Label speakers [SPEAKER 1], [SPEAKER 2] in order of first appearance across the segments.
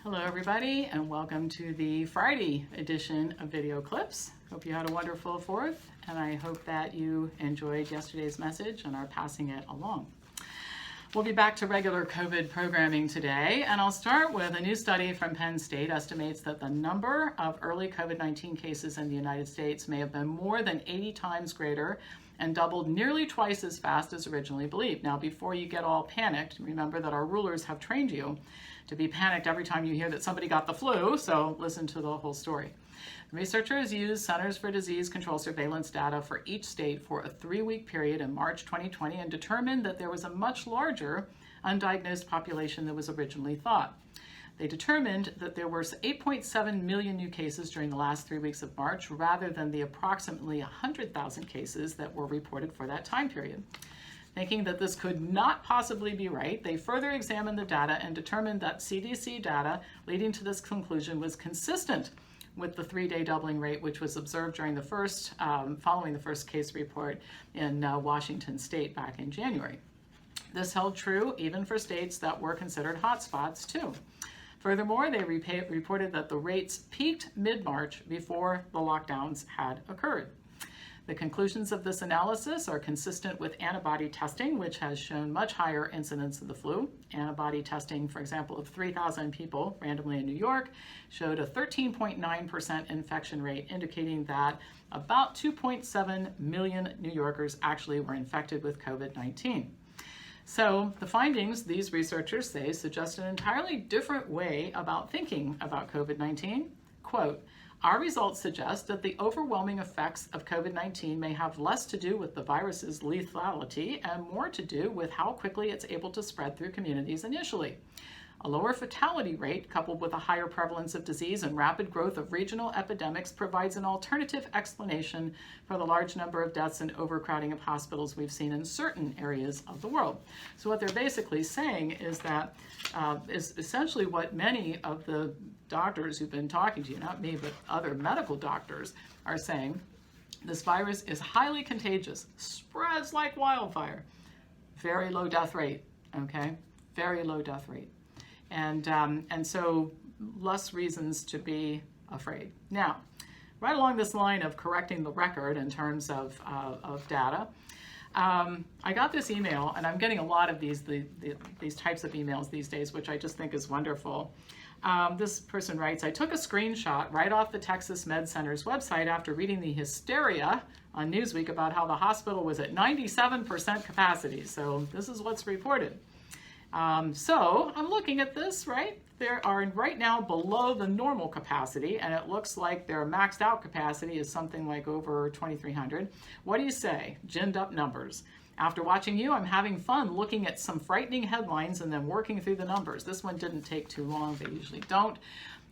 [SPEAKER 1] Hello everybody, and welcome to the Friday edition of Video Clips. Hope you had a wonderful 4th, and I hope that you enjoyed yesterday's message and are passing it along. We'll be back to regular COVID programming today, and I'll start with a new study from Penn State estimates that the number of early COVID-19 cases in the United States may have been more than 80 times greater and doubled nearly twice as fast as originally believed. Now, before you get all panicked, remember that our rulers have trained you to be panicked every time you hear that somebody got the flu, so listen to the whole story. The researchers used Centers for Disease Control surveillance data for each state for a 3-week period in March 2020 and determined that there was a much larger undiagnosed population than was originally thought. They determined that there were 8.7 million new cases during the last 3 weeks of March, rather than the approximately 100,000 cases that were reported for that time period. Thinking that this could not possibly be right, they further examined the data and determined that CDC data leading to this conclusion was consistent with the 3-day doubling rate, which was observed during the following the first case report in Washington State back in January. This held true even for states that were considered hotspots too. Furthermore, they reported that the rates peaked mid-March before the lockdowns had occurred. The conclusions of this analysis are consistent with antibody testing, which has shown much higher incidence of the flu. Antibody testing, for example, of 3,000 people randomly in New York showed a 13.9% infection rate, indicating that about 2.7 million New Yorkers actually were infected with COVID-19. So the findings, these researchers say, suggest an entirely different way about thinking about COVID-19. Quote, "Our results suggest that the overwhelming effects of COVID-19 may have less to do with the virus's lethality and more to do with how quickly it's able to spread through communities initially. A lower fatality rate, coupled with a higher prevalence of disease and rapid growth of regional epidemics, provides an alternative explanation for the large number of deaths and overcrowding of hospitals we've seen in certain areas of the world." So what they're basically saying is that is essentially what many of the doctors who've been talking to you, not me, but other medical doctors, are saying. This virus is highly contagious, spreads like wildfire, very low death rate, okay? Very low death rate. And so less reasons to be afraid. Now, right along this line of correcting the record in terms of data, I got this email, and I'm getting a lot of these types of emails these days, which I just think is wonderful. This person writes, "I took a screenshot right off the Texas Med Center's website after reading the hysteria on Newsweek about how the hospital was at 97% capacity. So this is what's reported. So I'm looking at this, right? There are right now below the normal capacity, and it looks like their maxed out capacity is something like over 2,300. What do you say? Ginned up numbers. After watching you, I'm having fun looking at some frightening headlines and then working through the numbers. This one didn't take too long. They usually don't.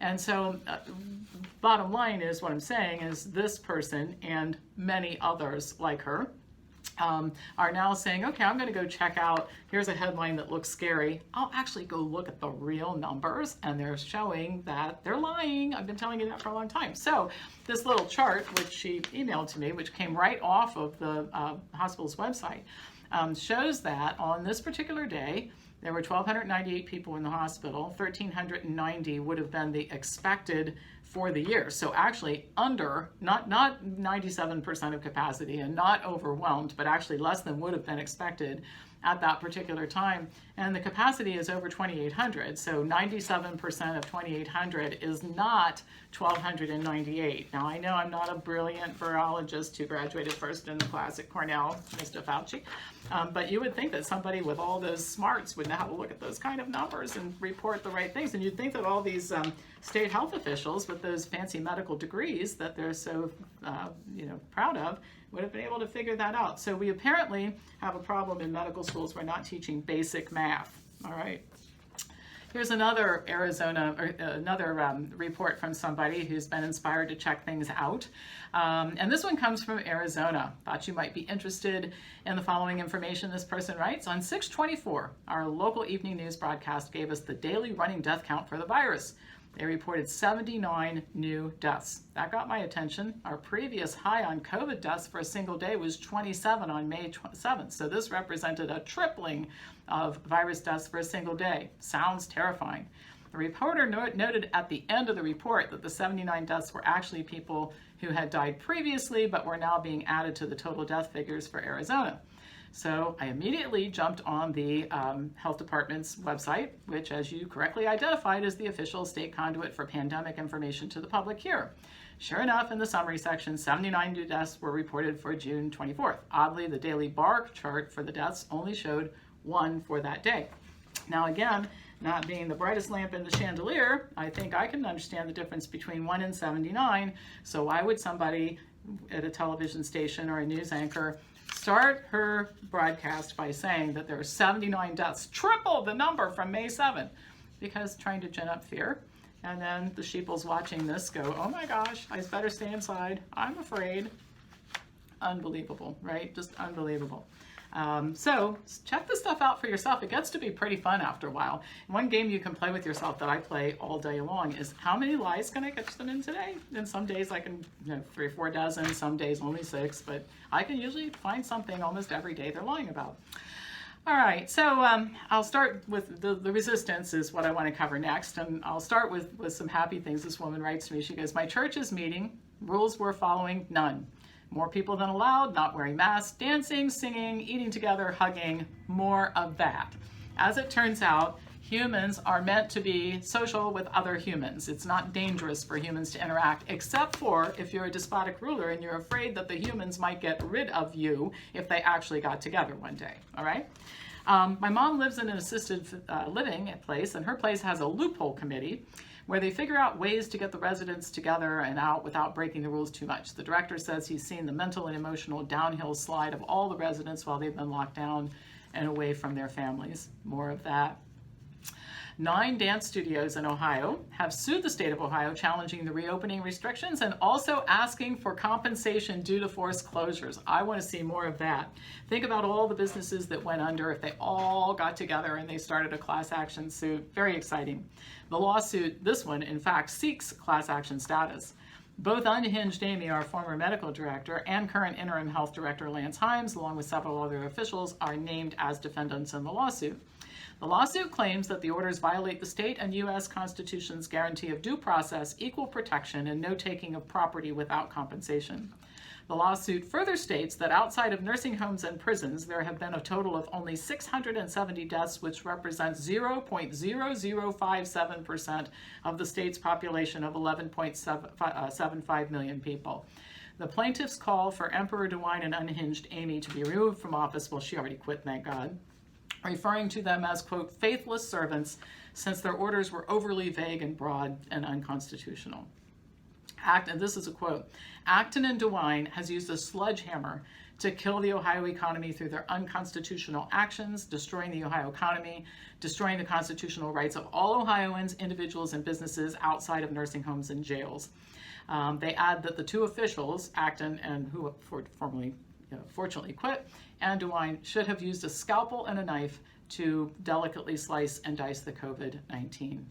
[SPEAKER 1] And so bottom line is what I'm saying is this person and many others like her are now saying, okay, I'm going to go check out, here's a headline that looks scary. I'll actually go look at the real numbers, and they're showing that they're lying. I've been telling you that for a long time. So this little chart, which she emailed to me, which came right off of the hospital's website, shows that on this particular day, there were 1,298 people in the hospital. 1,390 would have been the expected for the year. So actually under, not 97% of capacity and not overwhelmed, but actually less than would have been expected at that particular time. And the capacity is over 2,800. So 97% of 2,800 is not 1,298. Now I know I'm not a brilliant virologist who graduated first in the class at Cornell, Mr. Fauci, but you would think that somebody with all those smarts would know how to look at those kind of numbers and report the right things. And you'd think that all these state health officials with those fancy medical degrees that they're so proud of would have been able to figure that out. So we apparently have a problem in medical schools. We're not teaching basic math. All right. Here's another report from somebody who's been inspired to check things out. And this one comes from Arizona. Thought you might be interested in the following information. This person writes, on 6/24, our local evening news broadcast gave us the daily running death count for the virus. They reported 79 new deaths. That got my attention. Our previous high on COVID deaths for a single day was 27 on May 7th. So this represented a tripling of virus deaths for a single day. Sounds terrifying. The reporter noted at the end of the report that the 79 deaths were actually people who had died previously but were now being added to the total death figures for Arizona. So I immediately jumped on the health department's website, which, as you correctly identified, is the official state conduit for pandemic information to the public here. Sure enough, in the summary section, 79 new deaths were reported for June 24th. Oddly, the daily bar chart for the deaths only showed 1 for that day. Now again, not being the brightest lamp in the chandelier, I think I can understand the difference between 1 and 79. So why would somebody at a television station or a news anchor start her broadcast by saying that there are 79 deaths, triple the number from May 7th? Because trying to gin up fear. And then the sheeples watching this go, oh my gosh, I better stay inside. I'm afraid. Unbelievable, right? Just unbelievable. So check this stuff out for yourself. It gets to be pretty fun after a while. One game you can play with yourself that I play all day long is how many lies can I catch them in today? And some days I can, 3 or 4 dozen, some days only 6, but I can usually find something almost every day they're lying about. All right, so I'll start with the resistance is what I want to cover next, and I'll start with some happy things. This woman writes to me, she goes, my church is meeting, rules we're following, none. More people than allowed, not wearing masks, dancing, singing, eating together, hugging, more of that. As it turns out, humans are meant to be social with other humans. It's not dangerous for humans to interact, except for if you're a despotic ruler and you're afraid that the humans might get rid of you if they actually got together one day, all right? My mom lives in an assisted living place, and her place has a loophole committee where they figure out ways to get the residents together and out without breaking the rules too much. The director says he's seen the mental and emotional downhill slide of all the residents while they've been locked down and away from their families. More of that. 9 dance studios in Ohio have sued the state of Ohio, challenging the reopening restrictions and also asking for compensation due to forced closures. I want to see more of that. Think about all the businesses that went under if they all got together and they started a class action suit. Very exciting. The lawsuit, this one, in fact, seeks class action status. Both Unhinged Amy, our former medical director, and current interim health director Lance Himes, along with several other officials, are named as defendants in the lawsuit. The lawsuit claims that the orders violate the state and U.S. Constitution's guarantee of due process, equal protection, and no taking of property without compensation. The lawsuit further states that outside of nursing homes and prisons, there have been a total of only 670 deaths, which represents 0.0057% of the state's population of 11.75 million people. The plaintiffs call for Emperor DeWine and Unhinged Amy to be removed from office. Well, she already quit, thank God. Referring to them as, quote, faithless servants, since their orders were overly vague and broad and unconstitutional. And this is a quote, Acton and DeWine has used a sledgehammer to kill the Ohio economy through their unconstitutional actions, destroying the Ohio economy, destroying the constitutional rights of all Ohioans, individuals, and businesses outside of nursing homes and jails. They add that the 2 officials, Acton and who formerly fortunately quit, and DeWine should have used a scalpel and a knife to delicately slice and dice the COVID-19.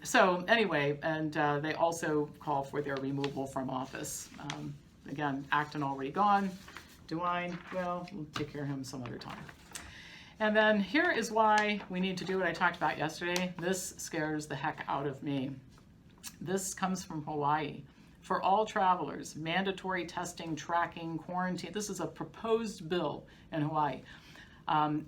[SPEAKER 1] So anyway, and they also call for their removal from office. Again, Acton already gone. DeWine, well, we'll take care of him some other time. And then here is why we need to do what I talked about yesterday. This scares the heck out of me. This comes from Hawaii. For all travelers, mandatory testing, tracking, quarantine. This is a proposed bill in Hawaii.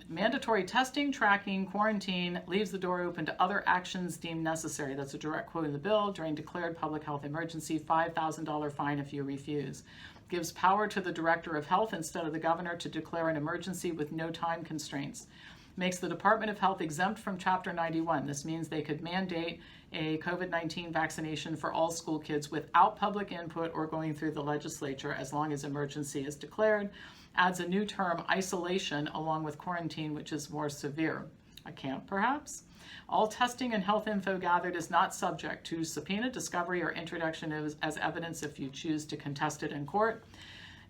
[SPEAKER 1] Mandatory testing, tracking, quarantine leaves the door open to other actions deemed necessary. That's a direct quote in the bill. During declared public health emergency, $5,000 fine if you refuse. Gives power to the director of health instead of the governor to declare an emergency with no time constraints. Makes the Department of Health exempt from Chapter 91. This means they could mandate a COVID-19 vaccination for all school kids without public input or going through the legislature as long as emergency is declared. Adds a new term, isolation, along with quarantine, which is more severe. A camp, perhaps? All testing and health info gathered is not subject to subpoena, discovery, or introduction as evidence if you choose to contest it in court.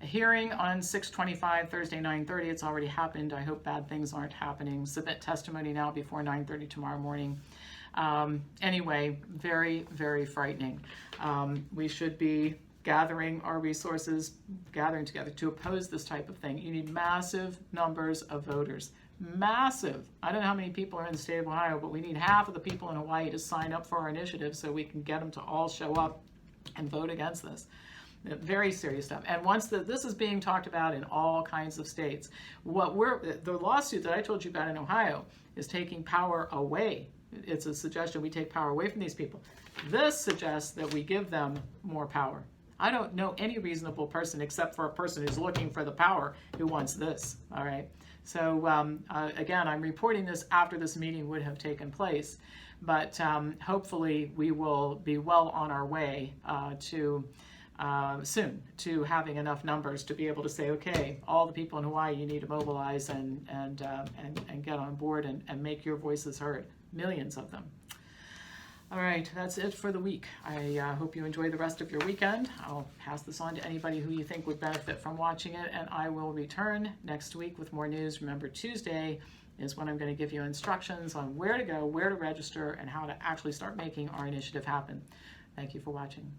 [SPEAKER 1] A hearing on 6/25, Thursday, 9:30. It's already happened. I hope bad things aren't happening. Submit testimony now before 9:30 tomorrow morning. Anyway, very, very frightening. We should be gathering our resources, gathering together to oppose this type of thing. You need massive numbers of voters. Massive. I don't know how many people are in the state of Ohio, but we need half of the people in Hawaii to sign up for our initiative so we can get them to all show up and vote against this. Very serious stuff. And once this is being talked about in all kinds of states, the lawsuit that I told you about in Ohio is taking power away. It's a suggestion we take power away from these people. This suggests that we give them more power. I don't know any reasonable person except for a person who's looking for the power who wants this. All right. So again, I'm reporting this after this meeting would have taken place, but hopefully we will be well on our way soon to having enough numbers to be able to say, okay, all the people in Hawaii, you need to mobilize and get on board and make your voices heard. Millions of them. All right, that's it for the week. I hope you enjoy the rest of your weekend. I'll pass this on to anybody who you think would benefit from watching it, and I will return next week with more news. Remember, Tuesday is when I'm going to give you instructions on where to go, where to register, and how to actually start making our initiative happen. Thank you for watching.